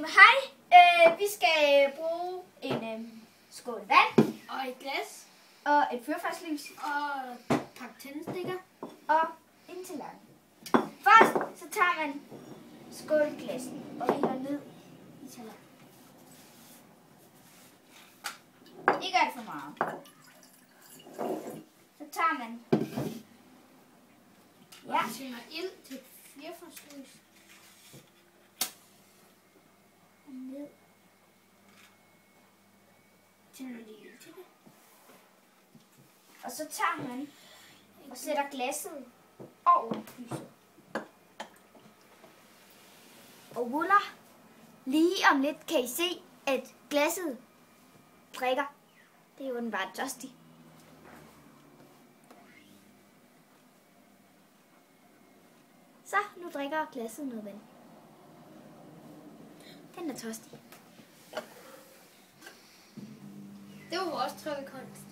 Hej. Vi skal bruge en skål vand. Og et glas. Og et fyrfadslys. Og pakke tændstikker. Og en tallerken. Først så tager man skålglassen og hælder ned i tallerkenen. Ikke alt for meget. Så tager man Og tænder ild til et fyrfadslys. ned. Tænder lige ild til det. Og så tager man og sætter glasset over lyset. Og ruller. Lige om lidt kan I se, at glasset drikker. Det er jo den bare tørstig. Så, nu drikker glasset noget vand. Den er tørstig. Det var vores tryllekunst.